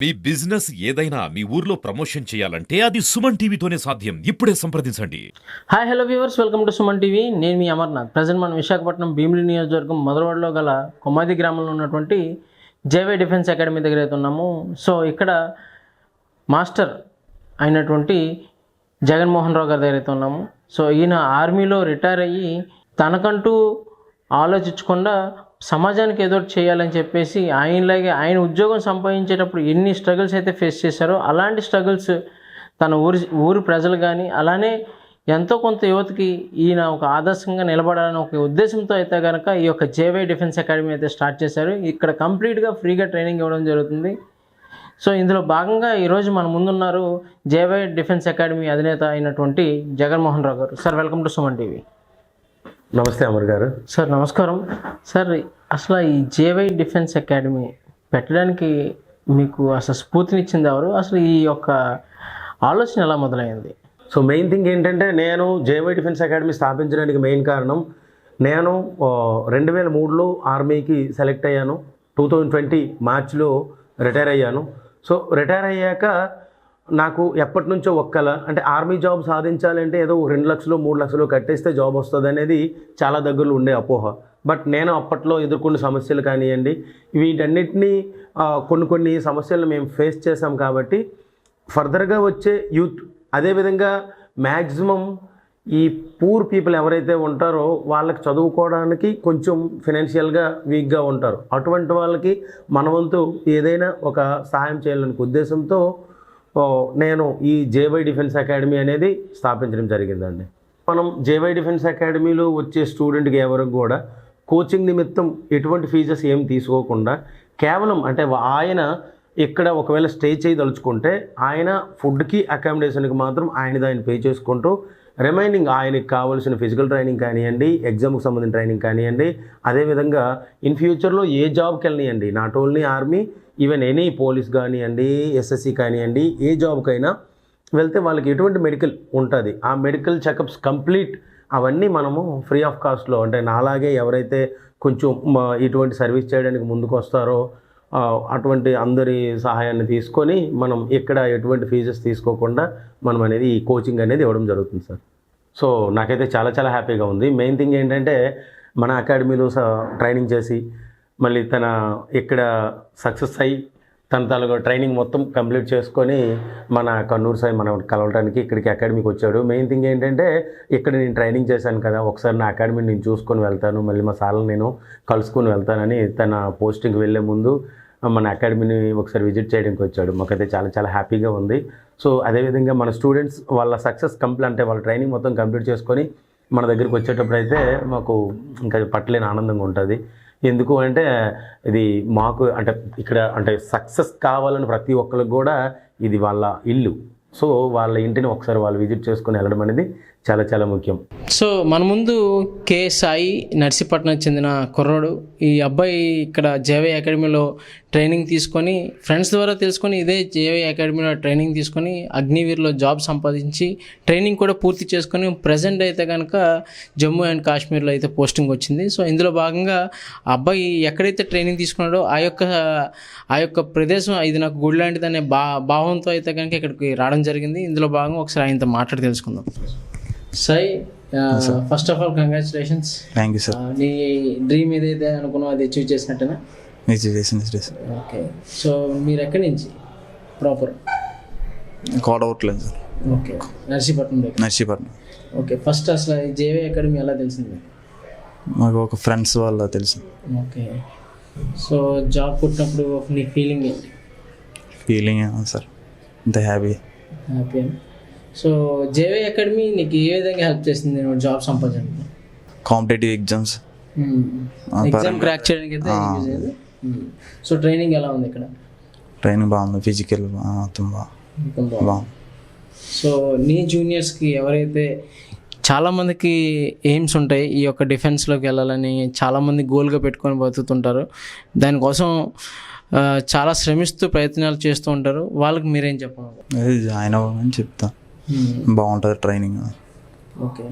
మీ business ఏదైనా మీ ఊర్లో promotion చేయాలంటే అది సుమన్ టీవీతోనే సాధ్యం. ఇప్పుడే సంప్రదించండి. Hi hello viewers, welcome to Suman TV. నేను మీ అమర్నాథ్. ప్రజెంట్ మనం విశాఖపట్నం భీమిలి నియోజకవర్గం మొదలవాడలో గల కొమ్మాది గ్రామంలో ఉన్నటువంటి జేవై డిఫెన్స్ అకాడమీ దగ్గర అయితే ఉన్నాము. సో ఇక్కడ మాస్టర్ అయినటువంటి జగన్మోహన్ రావు గారి దగ్గర అయితే ఉన్నాము. సో ఈయన ఆర్మీలో రిటైర్ అయ్యి తనకంటూ ఆలోచించకుండా సమాజానికి ఏదో ఒకటి చేయాలని చెప్పేసి ఆయన ఉద్యోగం సంపాదించేటప్పుడు ఎన్ని స్ట్రగుల్స్ అయితే ఫేస్ చేశారో అలాంటి స్ట్రగుల్స్ తన ఊరి ప్రజలు కానీ అలానే ఎంతో కొంత యువతకి ఈయన ఒక ఆదర్శంగా నిలబడాలని ఒక ఉద్దేశంతో అయితే కనుక ఈ యొక్క జేవై డిఫెన్స్ అకాడమీ అయితే స్టార్ట్ చేశారు. ఇక్కడ కంప్లీట్గా ఫ్రీగా ట్రైనింగ్ ఇవ్వడం జరుగుతుంది. సో ఇందులో భాగంగా ఈరోజు మన ముందున్నారు జేవై డిఫెన్స్ అకాడమీ అధినేత అయినటువంటి జగన్మోహన్ రావు గారు. Sir, welcome to Suman TV. నమస్తే అమర్ గారు. సార్ నమస్కారం. సార్, అసలు ఈ జేవై డిఫెన్స్ అకాడమీ పెట్టడానికి మీకు అసలు స్ఫూర్తినిచ్చింది ఎవరు? అసలు ఈ యొక్క ఆలోచన ఎలా మొదలైంది? సో మెయిన్ థింగ్ ఏంటంటే, నేను జేవై డిఫెన్స్ అకాడమీ స్థాపించడానికి మెయిన్ కారణం, నేను 2003లో ఆర్మీకి సెలెక్ట్ అయ్యాను. 2020 మార్చిలో రిటైర్ అయ్యాను. సో రిటైర్ అయ్యాక నాకు ఎప్పటి నుంచో ఒక్కల అంటే ఆర్మీ జాబ్ సాధించాలంటే ఏదో 2 లక్షలు 3 లక్షలు కట్టేస్తే జాబ్ వస్తుంది అనేది చాలా దగ్గరలో ఉండే అపోహ. బట్ నేను అప్పట్లో ఎదుర్కొన్న సమస్యలు కానివ్వండి, వీటన్నిటినీ కొన్ని సమస్యలను మేము ఫేస్ చేసాం కాబట్టి ఫర్దర్గా వచ్చే యూత్, అదేవిధంగా మ్యాక్సిమం ఈ పూర్ పీపుల్ ఎవరైతే ఉంటారో వాళ్ళకి చదువుకోవడానికి కొంచెం ఫినాన్షియల్గా వీక్గా ఉంటారు. అటువంటి వాళ్ళకి మన వంతు ఏదైనా ఒక సహాయం చేయాలనే ఉద్దేశంతో నేను ఈ జేవై డిఫెన్స్ అకాడమీ అనేది స్థాపించడం జరిగిందండి. మనం జేవై డిఫెన్స్ అకాడమీలో వచ్చే స్టూడెంట్కి ఎవరికి కూడా కోచింగ్ నిమిత్తం ఎటువంటి ఫీజెస్ ఏం తీసుకోకుండా కేవలం అంటే ఆయన ఇక్కడ ఒకవేళ స్టే చేయదలుచుకుంటే ఆయన ఫుడ్కి అకామిడేషన్కి మాత్రం ఆయన పే చేసుకుంటూ రిమైనింగ్ ఆయనకి కావాల్సిన ఫిజికల్ ట్రైనింగ్ కానివ్వండి, ఎగ్జామ్కి సంబంధించిన ట్రైనింగ్ కానివ్వండి, అదేవిధంగా ఇన్ ఫ్యూచర్లో ఏ జాబ్కి వెళ్ళనివ్వండి, not only army, even any police కానివ్వండి, ఎస్ఎస్సి కానివ్వండి, ఏ జాబ్కైనా వెళ్తే వాళ్ళకి ఎటువంటి మెడికల్ ఉంటుంది, ఆ మెడికల్ చెకప్స్ కంప్లీట్ అవన్నీ మనము ఫ్రీ ఆఫ్ కాస్ట్లో, అంటే నాలాగే ఎవరైతే కొంచెం ఇటువంటి సర్వీస్ చేయడానికి ముందుకు వస్తారో అటువంటి అందరి సహాయాన్ని తీసుకొని మనం ఇక్కడ ఎటువంటి ఫీజెస్ తీసుకోకుండా మనం అనేది ఈ కోచింగ్ అనేది ఇవ్వడం జరుగుతుంది సార్. సో నాకైతే చాలా చాలా హ్యాపీగా ఉంది. మెయిన్ థింగ్ ఏంటంటే, మన అకాడమీలో ట్రైనింగ్ చేసి మళ్ళీ తన ఇక్కడ సక్సెస్ అయ్యి తన తాలూకు ట్రైనింగ్ మొత్తం కంప్లీట్ చేసుకొని మన కన్నూరు సాయి మనం కలవడానికి ఇక్కడికి అకాడమీకి వచ్చాడు. మెయిన్ థింగ్ ఏంటంటే, ఇక్కడ నేను ట్రైనింగ్ చేశాను కదా, ఒకసారి నా అకాడమీని నేను చూసుకొని వెళ్తాను, మళ్ళీ మా సార్లు నేను కలుసుకొని వెళ్తానని తన పోస్టింగ్కి వెళ్ళే ముందు మన అకాడమీని ఒకసారి విజిట్ చేయడానికి వచ్చాడు. మాకైతే చాలా చాలా హ్యాపీగా ఉంది. సో అదేవిధంగా మన స్టూడెంట్స్ వాళ్ళ సక్సెస్ అంటే వాళ్ళ ట్రైనింగ్ మొత్తం కంప్లీట్ చేసుకొని మన దగ్గరికి వచ్చేటప్పుడు అయితే మాకు ఇంకా పట్టలేని ఆనందంగా ఉంటుంది. ఎందుకు అంటే ఇది మాకు అంటే ఇక్కడ అంటే సక్సెస్ కావాలని ప్రతి ఒక్కరికి కూడా ఇది వాళ్ళ ఇల్లు. సో వాళ్ళ ఇంటిని ఒకసారి వాళ్ళు విజిట్ చేసుకొని వెళ్ళడం అనేది చాలా చాలా ముఖ్యం. సో మన ముందు కే సాయి నర్సీపట్నం చెందిన కుర్రాడు. ఈ అబ్బాయి ఇక్కడ జేవై అకాడమీలో ట్రైనింగ్ తీసుకొని ఫ్రెండ్స్ ద్వారా తెలుసుకొని ఇదే జేవై అకాడమీలో ట్రైనింగ్ తీసుకొని అగ్నివీర్లో జాబ్ సంపాదించి ట్రైనింగ్ కూడా పూర్తి చేసుకొని ప్రజెంట్ అయితే కనుక జమ్మూ అండ్ కాశ్మీర్లో అయితే పోస్టింగ్ వచ్చింది. సో ఇందులో భాగంగా ఆ అబ్బాయి ఎక్కడైతే ట్రైనింగ్ తీసుకున్నాడో ఆ యొక్క ప్రదేశం ఇది నాకు గుడి లాంటిది అనే భావంతో అయితే కనుక ఇక్కడికి రావడం జరిగింది. ఇందులో భాగంగా ఒకసారి ఆయనతో మాట్లాడి తెలుసుకుందాం. Sai, first of all congratulations. Thank you sir. నీ డ్రీమ్ ఏదైతే అనుకున్నావు అది అచీవ్ చేసినట్టేనా? అచీవ్ చేసింది. ఓకే. సో మీరు ఎక్కడి నుంచి ప్రాపర్? కోడవట్లేదు sir. Okay, Narsipatnam. Okay. First అసలు జేవై అకాడమీ ఎలా తెలిసింది? మాకు ఒక ఫ్రెండ్స్ వల్ల తెలుసు. ఓకే. సో జాబ్ పుట్టినప్పుడు నీ ఫీలింగ్ ఏంటి? ఫీలింగ్ సార్ అంత హ్యాపీ. సో జేవై అకాడమీ నీకు ఏ విధంగా హెల్ప్ చేసింది నువ్వు జాబ్ సంపాదించడానికి? కాంపిటేటివ్ ఎగ్జామ్ క్రాక్ చేయడానికి అయితే యూజ్ అయ్యేది. సో ట్రైనింగ్ ఎలా ఉంది ఇక్కడ? ట్రైనింగ్ బాగుంది, ఫిజికల్ బాగుంది. సో నీ జూనియర్స్కి ఎవరైతే చాలామందికి ఎయిమ్స్ ఉంటాయి ఈ యొక్క డిఫెన్స్లోకి వెళ్ళాలని, చాలామంది గోల్గా పెట్టుకొని బతుకుతుంటారు, దానికోసం చాలా శ్రమిస్తూ ప్రయత్నాలు చేస్తూ ఉంటారు, వాళ్ళకి మీరేం చెప్పాలి? జాయిన్ అవ్వమని చెప్తా. బాగుంటుంది ట్రైనింగ్. ఓకే.